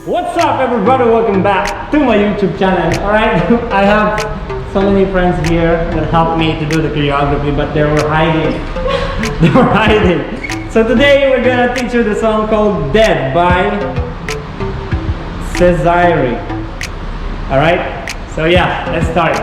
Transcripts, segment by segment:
What's up everybody, welcome back to my YouTube channel. Alright, I have so many friends here that helped me to do the choreography, but they were hiding. They were hiding. So today we're gonna teach you the song called Dead by Sezairi. Alright, so yeah, let's start.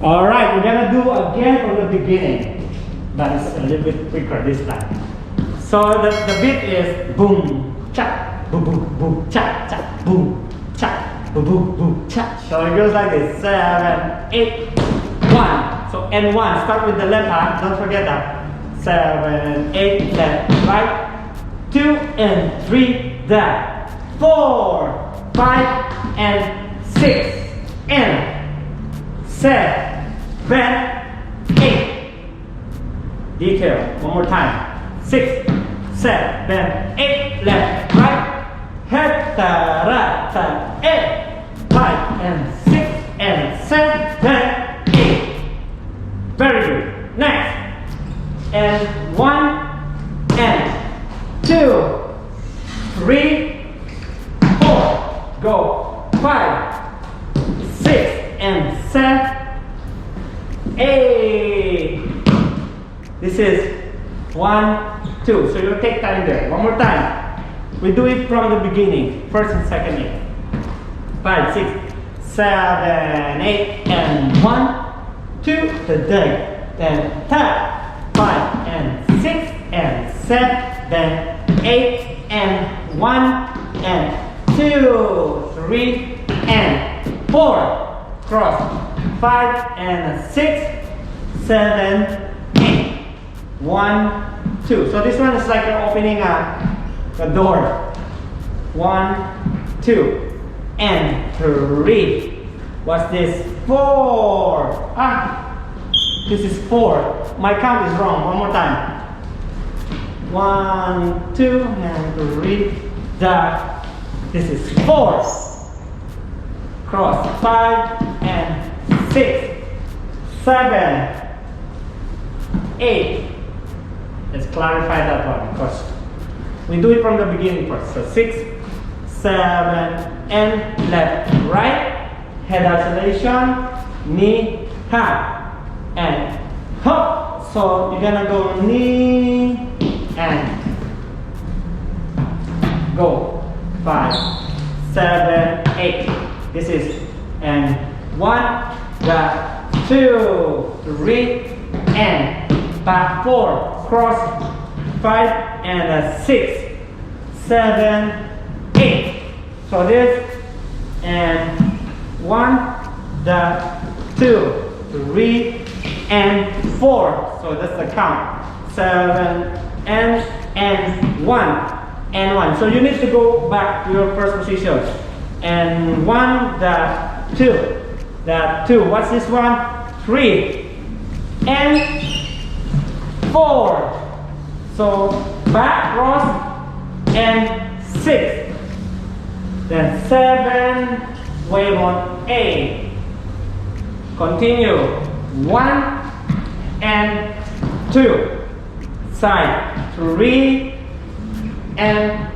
Alright, we're gonna do again from the beginning, but it's a little bit quicker this time. So the beat is boom, cha, boom, boom, boom, cha, cha, boom, cha, boom, boom, boom, cha. So it goes like this: 7, 8, 1. So and 1. Start with the left hand. Don't forget that. 7, 8, left, right. 2 and 3, that. 4, 5 and 6 and 7, 8. Detail. One more time. 6, 7, 8. Left, right. Head, ta, ra, ta, 8. 5 and 6 and 7, 8. Very good. Next. And 1 and 2, 3, 4. Go. 5, 6 and 7. 8. This is 1, 2. So you'll take time there. One more time. We do it from the beginning. First and second 8. 5, 6, 7, 8, and 1, 2. The day. Then tap. 5 and 6 and 7, 8 and 1 and 2, 3 and 4. Cross. 5 and 6, 7, 8. 1, 2. So this one is like you're opening a door. 1, 2, and 3. What's this? 4. This is 4. My count is wrong. One more time. 1, 2, and 3. This is 4. Cross. 5 and 6, 7, 8. Let's clarify that one because we do it from the beginning first. So 6, 7, and left, right. Head oscillation, knee, ha, and hop. So you're gonna go knee and go. 5, 7, 8. This is and 1. Got 2, 3, and back 4, cross 5 and 6, 7, 8. So this and 1, 2, 3, and 4. So that's the count. 7 and 1 and 1. So you need to go back to your first position. And 1, 2. That 2. What's this one? 3 and 4. So back cross and 6. Then 7. Wave on 8. Continue. 1 and 2. Side. 3 and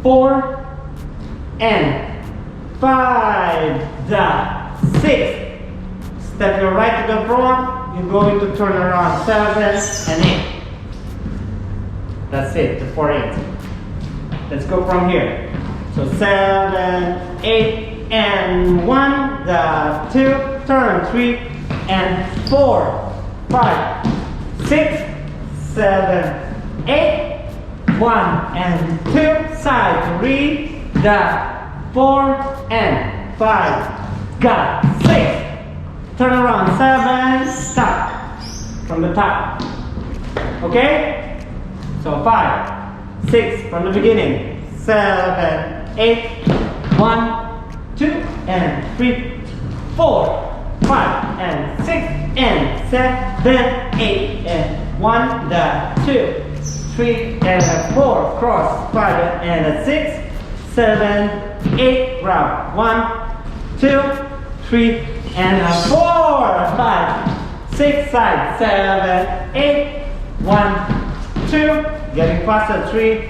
4 and 5. The 6. Step your right to the front. You're going to turn around. 7 and 8. That's it. The 4 8. Let's go from here. So 7, 8, and 1. The 2. Turn 3 and 4, 5, 6, 7, 8. 1 and 2. Side. 3. The 4 and 5. Got 6. Turn around. 7. Stop. From the top. Okay? So 5, 6 from the beginning. 7, 8. 1, 2, and 3, 4, 5, and 6, and 7, 8, and 1, 2, 3, and 4. Cross. 5 and 6, 7, 8. Grab. 1, 2, 3, and 4, 5, 6, side, 7, 8, 1, 2, getting faster, 3,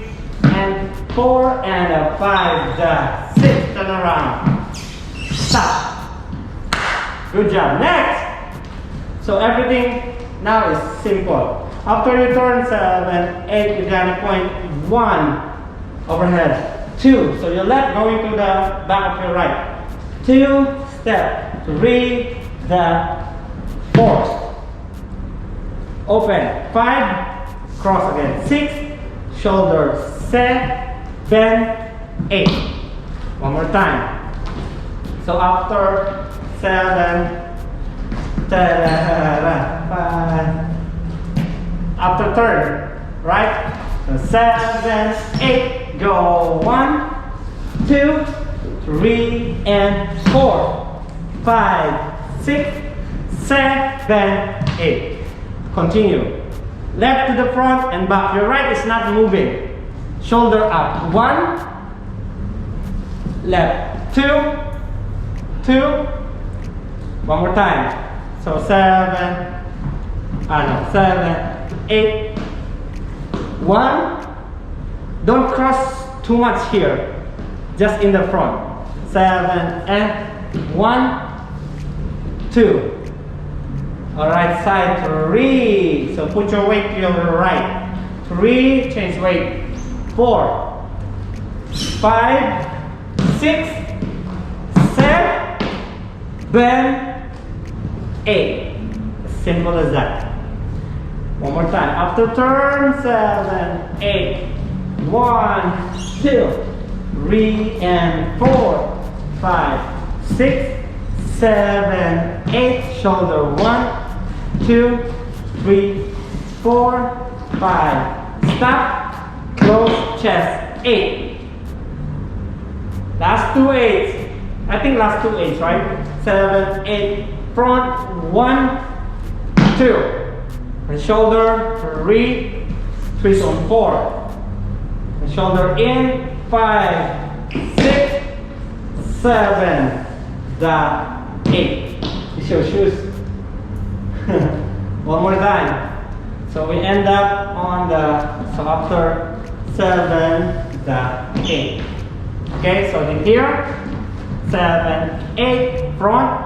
and 4, and 5, 6, turn around, stop. Good job. Next. So everything now is simple. After you turn 7, 8, you're gonna point 1 overhead, 2. So your left going to the back of your right. 2 step, 3, the 4. Open, 5, cross again, 6, shoulder, 7, 8. One more time. So after 7, 5, after turn, right? So 7, 8, go 1, 2, 3, and 4, 5, 6, 7, 8. Continue. Left to the front and back. Your right is not moving. Shoulder up. 1, left. 2, 2. One more time. So 7, 8, 1. Don't cross too much here. Just in the front. 7 and 1, 2. Alright, side 3. So put your weight to your right. 3, change weight. 4, 5, 6, 7, 8. Simple as that. One more time. After turn, 7, 8. 1, 2, 3, and 4, 5, 6, 7, 8. Shoulder 1, 2, 3, 4, 5. Stop. Close chest. 8. Last 2 8s. I think last 2 8s, right? 7, 8. Front 1, 2. And shoulder 3. 3 on 4. And shoulder in 5, 6, 7, 8. It's your shoes. One more time. So we end up on the, so after 7, 8. Okay, so in here, 7, 8, front,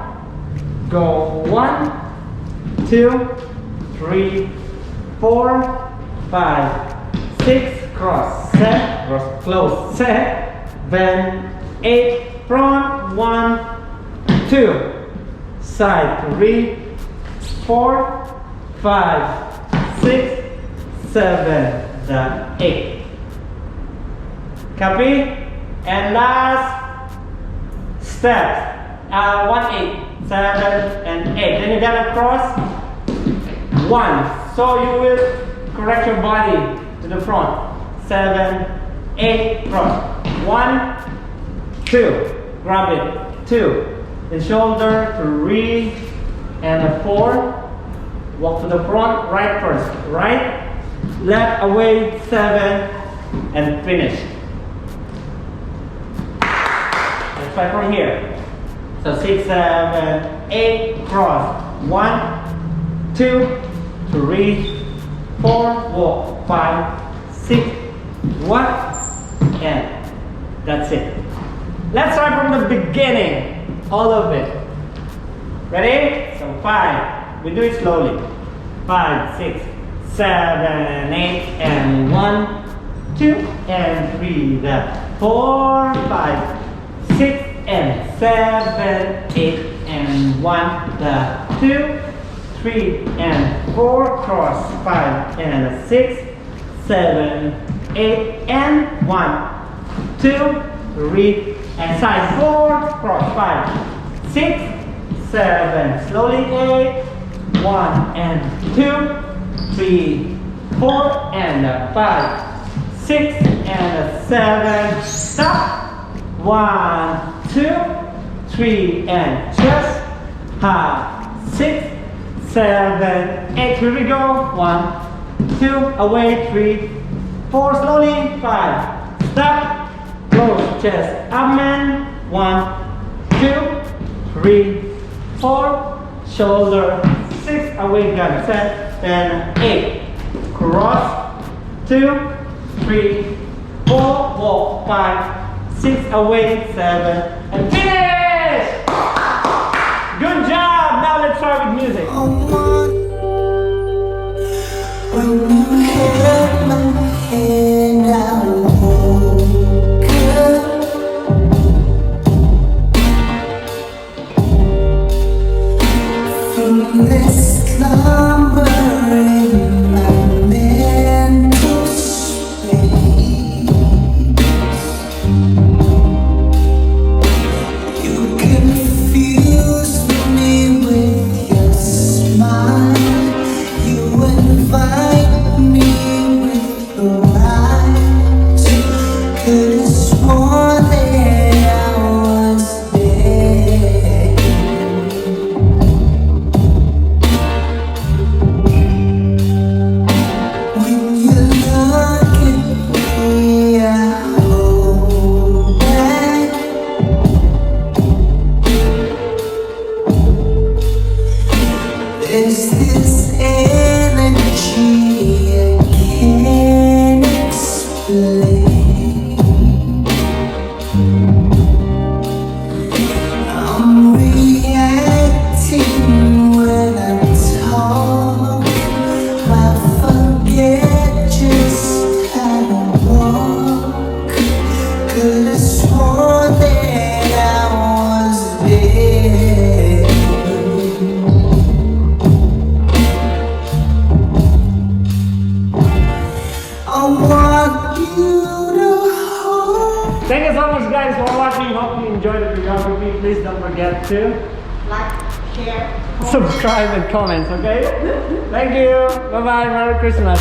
go 1, 2, 3, 4, 5, 6, cross, set, cross, close, set, 7, 8, front, 1, 2, side, 3, 4, 5, 6, 7, 8. Copy? And last step, 1, 8, 7, and 8. Then you gotta cross 1. So you will correct your body to the front. 7, 8, cross. 1, 2. Grab it. 2. The shoulder, 3, and 4. Walk to the front. Right first. Right. Left away. 7, and finish. Let's try from here. So 6, 7, 8, cross. 1, 2, 3, 4, walk. 5, 6, 1, and that's it. Let's start from the beginning. All of it. Ready? So 5. We do it slowly. 5, 6, 7, 8, and 1, 2, and 3, 4, 5, 6, and 7, 8, and 1, 2, 3, and 4, cross, 5, and 6, 7, 8, and 1, 2, 3, and side 4, cross, 5, 6, 7, slowly 8, 1, and 2, 3, 4, and 5, 6, and 7, stop. 1, 2, 3, and just 6, 7, 8. Here we go. 1, 2, away. 3, 4, slowly. 5, stop. Close chest, abdomen. 1, 2, 3, 4, shoulder, 6, away gun, set, then 8, cross, 2, 3, 4, walk, 5, 6, away, 7, and finish! Good job! Now let's start with music. When you held my hand, I woke up from this slumber in my mental space. You confused me with your smile. You invite me with your eyes. Could've sworn that I was there. When you look at me, I hold back. There's this energy I can't explain. I'm reacting when I talk. I forget just how to walk. Could've sworn that I was there. I want you to hold. Thank you so much guys for watching. Hope you enjoyed the choreography. Please don't forget to Like, share, subscribe and comment, okay? Thank you. Bye bye. Merry Christmas.